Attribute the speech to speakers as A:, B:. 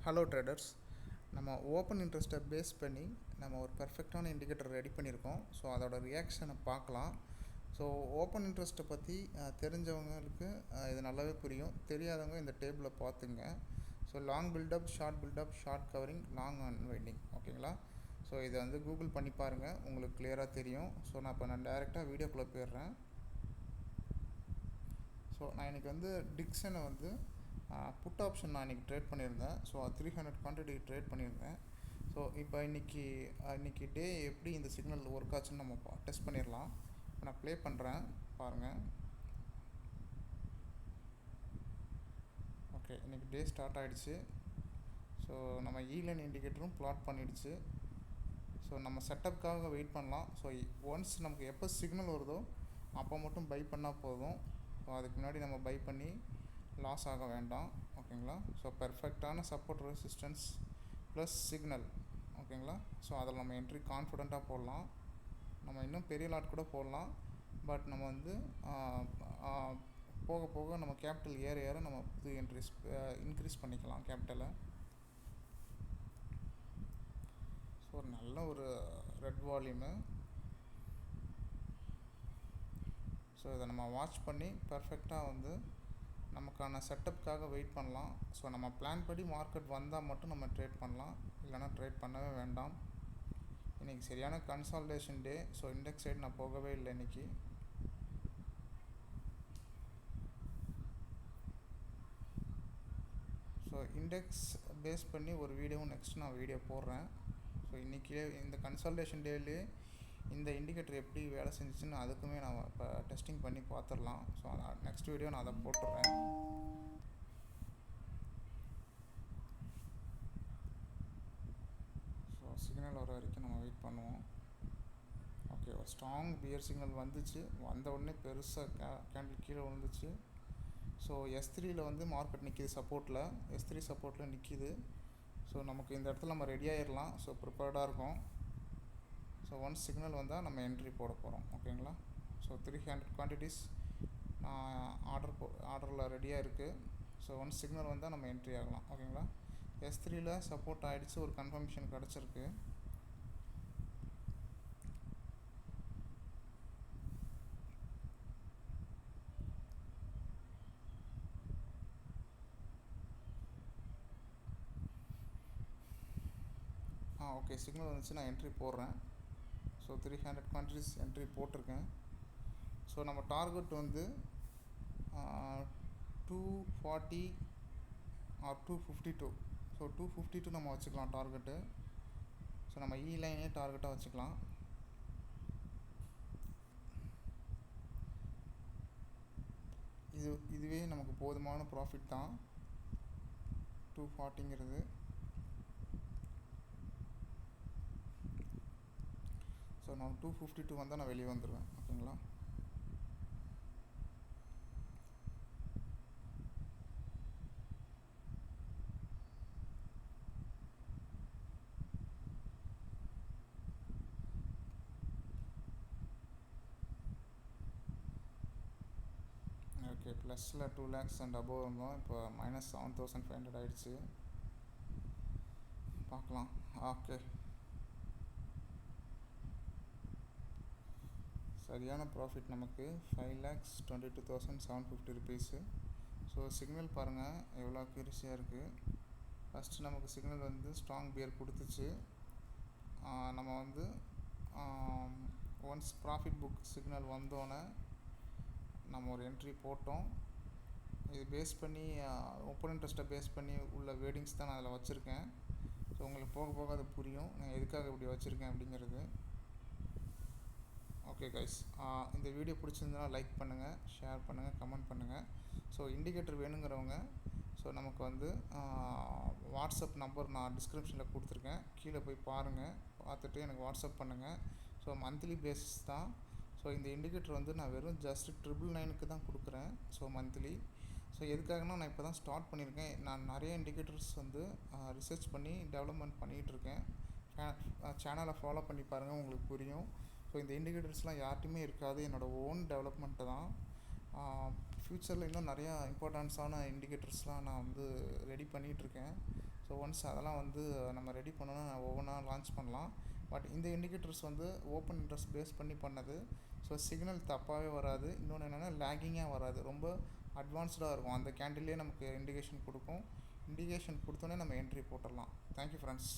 A: Hello traders. நம்ம open இன்ட்ரெஸ்ட்டை base பண்ணி நம்ம ஒரு பர்ஃபெக்டான இண்டிகேட்டர் ரெடி பண்ணியிருக்கோம். ஸோ அதோட ரியாக்ஷனை பார்க்கலாம். ஸோ ஓப்பன் இன்ட்ரெஸ்ட்டை பற்றி தெரிஞ்சவங்களுக்கு இது நல்லாவே புரியும். தெரியாதவங்க இந்த டேபிளை பார்த்துங்க. So long buildup, short covering, long unwinding, ஓகேங்களா? ஸோ இதை வந்து கூகுள் பண்ணி பாருங்கள், உங்களுக்கு கிளியராக தெரியும். ஸோ நான் டைரெக்டாக வீடியோக்குள்ளே போயிடுறேன். ஸோ நான் இன்றைக்கி வந்து டிக்சனை வந்து புட் ஆப்ஷன் நான் இன்றைக்கி ட்ரேட் பண்ணியிருந்தேன். ஸோ 300 குவான்டிட்டி ட்ரேட் பண்ணியிருந்தேன். ஸோ இப்போ இன்றைக்கி டே எப்படி இந்த சிக்னல் ஒர்க் ஆச்சுன்னு நம்ம டெஸ்ட் பண்ணிடலாம். இப்போ நான் ப்ளே பண்ணுறேன், பாருங்கள். ஓகே, இன்றைக்கி டே ஸ்டார்ட் ஆகிடுச்சு. ஸோ நம்ம ஈலைன் இண்டிகேட்டரும் ப்ளாட் பண்ணிடுச்சு. ஸோ நம்ம செட்டப்புக்காக வெயிட் பண்ணலாம். ஸோ ஒன்ஸ் நமக்கு எப்போ சிக்னல் வருதோ அப்போ மட்டும் பை பண்ணால் போதும். ஸோ அதுக்கு முன்னாடி நம்ம பை பண்ணி லாஸ் ஆக வேண்டாம், ஓகேங்களா? ஸோ பெர்ஃபெக்டான சப்போர்ட் ரெசிஸ்டன்ஸ் ப்ளஸ் சிக்னல், ஓகேங்களா? ஸோ அதில் நம்ம என்ட்ரி கான்ஃபிடெண்ட்டாக போடலாம். நம்ம இன்னும் பெரிய லாட் கூட போடலாம். பட் நம்ம வந்து போக போக நம்ம கேபிட்டல் ஏற நம்ம புது என்ட்ரிஸ் இன்க்ரீஸ் பண்ணிக்கலாம் கேபிட்டலை. ஸோ நல்ல ஒரு ரெட் வால்யூமு. ஸோ இதை நம்ம வாட்ச் பண்ணி பர்ஃபெக்டாக வந்து நமக்கான செட்டப்புக்காக வெயிட் பண்ணலாம். ஸோ நம்ம பிளான் படி மார்க்கெட் வந்தால் மட்டும் நம்ம ட்ரேட் பண்ணலாம், இல்லைனா ட்ரேட் பண்ணவே வேண்டாம். இன்றைக்கி சரியான கன்சால்டேஷன் டே. ஸோ இண்டெக்ஸ் சைடு நான் போகவே இல்லை இன்றைக்கி. ஸோ இண்டெக்ஸ் பேஸ் பண்ணி ஒரு வீடியோவும் நெக்ஸ்ட் நான் வீடியோ போடுறேன். ஸோ இன்றைக்கி இந்த கன்சால்டேஷன் டேலே இந்த இண்டிகேட்டர் எப்படி வேலை செஞ்சிச்சுன்னு அதுக்குமே நான் இப்போ டெஸ்டிங் பண்ணி பார்த்துடலாம். ஸோ நெக்ஸ்ட் வீடியோ நான் அதை போட்டுடுறேன். ஸோ சிக்னல் வர வரைக்கும் நம்ம வெயிட் பண்ணுவோம். ஓகே, ஒரு ஸ்ட்ராங் பியர் சிக்னல் வந்துச்சு. வந்த உடனே பெருசாக கேண்டில் கீழே விழுந்துச்சு. ஸோ S3யில் வந்து மார்க்கெட் நிற்கிது, சப்போர்ட்டில். S3 சப்போர்ட்டில் நிற்கிது. ஸோ நமக்கு இந்த இடத்துல நம்ம ரெடி ஆகிடலாம். ஸோ ப்ரிப்பேர்டாக இருக்கும். ஸோ ஒன்ஸ் சிக்னல் வந்தால் நம்ம என்ட்ரி போட போகிறோம், ஓகேங்களா? ஸோ 300 குவான்டிட்டிஸ் நான் ஆர்டரில் ரெடியாக இருக்குது. ஸோ ஒன்ஸ் சிக்னல் வந்தால் நம்ம என்ட்ரி ஆகலாம், ஓகேங்களா? S3யில் சப்போர்ட் ஆகிடுச்சு, ஒரு கன்ஃபர்மேஷன் கிடச்சிருக்கு. ஓகே, சிக்னல் வந்துச்சு, நான் என்ட்ரி போடுறேன். ஸோ 300 குவான்டிட்டிஸ் என்ட்ரி போட்டிருக்கேன். ஸோ நம்ம டார்கெட் வந்து 240 ஆர் 252. ஸோ 252 நம்ம வச்சுக்கலாம் டார்கெட்டு. ஸோ நம்ம லைனே டார்கெட்டாக வச்சுக்கலாம். இதுவே நமக்கு போதுமான ப்ராஃபிட் தான், 240ங்கிறது. ஸோ நான் 252 வந்தால் நான் வெளியே வந்துடுவேன், ஓகேங்களா? ஓகே, ப்ளஸில் 2 lakhs அண்ட் அபோவ் இருந்தோம். இப்போ -7,500 ஆகிடுச்சு. பார்க்கலாம். ஓகே, சரியான ப்ராஃபிட் நமக்கு 5,22,750 ருபீஸு. ஸோ சிக்னல் பாருங்கள் எவ்வளோ அக்யூரஸியாக இருக்குது. ஃபஸ்ட்டு நமக்கு சிக்னல் வந்து ஸ்ட்ராங் பியர் கொடுத்துச்சு. நம்ம வந்து ஒன்ஸ் ப்ராஃபிட் புக் சிக்னல் வந்தோன்னே நம்ம ஒரு என்ட்ரி போட்டோம். இது பேஸ் பண்ணி ஓப்பன் இன்ட்ரெஸ்ட்டை பேஸ் பண்ணி உள்ள வேர்டிங்ஸ் தான் நான் அதில் வச்சுருக்கேன். ஸோ உங்களுக்கு போக போக அது புரியும் நான் எதுக்காக இப்படி வச்சுருக்கேன் அப்படிங்கிறது. ஓகே கைஸ், இந்த வீடியோ பிடிச்சிருந்தனா லைக் பண்ணுங்கள், ஷேர் பண்ணுங்கள், கமெண்ட் பண்ணுங்கள். ஸோ இண்டிகேட்டர் வேணுங்கிறவங்க ஸோ நமக்கு வந்து வாட்ஸ்அப் நம்பர் நான் டிஸ்கிரிப்ஷனில் கொடுத்துருக்கேன், கீழே போய் பாருங்கள். பார்த்துட்டு எனக்கு வாட்ஸ்அப் பண்ணுங்கள். ஸோ மந்த்லி பேசிஸ் தான். ஸோ இந்த இண்டிகேட்டர் வந்து நான் வெறும் ஜஸ்ட் 999க்கு தான் கொடுக்குறேன். So monthly. ஸோ எதுக்காகனா நான் இப்போ தான் ஸ்டார்ட் பண்ணியிருக்கேன். நான் நிறைய இண்டிகேட்டர்ஸ் வந்து ரிசர்ச் பண்ணி டெவலப்மெண்ட் பண்ணிகிட்ருக்கேன். சேனலை ஃபாலோ பண்ணி பாருங்கள், உங்களுக்கு புரியும். ஸோ இந்த இண்டிகேட்டர்ஸ்லாம் யார்ட்டையுமே இருக்காது, என்னோடய ஓன் டெவலப்மெண்ட்டு தான். ஃப்யூச்சரில் இன்னும் நிறையா இம்பார்ட்டன்ஸான இண்டிகேட்டர்ஸ்லாம் நான் வந்து ரெடி பண்ணிகிட்ருக்கேன். ஸோ ஒன்ஸ் அதெல்லாம் வந்து நம்ம ரெடி பண்ணோன்னா ஒவ்வொன்றா லான்ச் பண்ணலாம். பட் இந்த இண்டிகேட்டர்ஸ் வந்து ஓப்பன் இன்ட்ரெஸ்ட் பேஸ் பண்ணி பண்ணது. ஸோ சிக்னல் தப்பாகவே வராது. இன்னொன்று என்னென்னா லேகிங்காக வராது, ரொம்ப அட்வான்ஸ்டாக இருக்கும். அந்த கேண்டில்லே நமக்கு இண்டிகேஷன் கொடுக்கும். இண்டிகேஷன் கொடுத்தோன்னே நம்ம என்ட்ரி போட்டுடலாம். Thank you friends.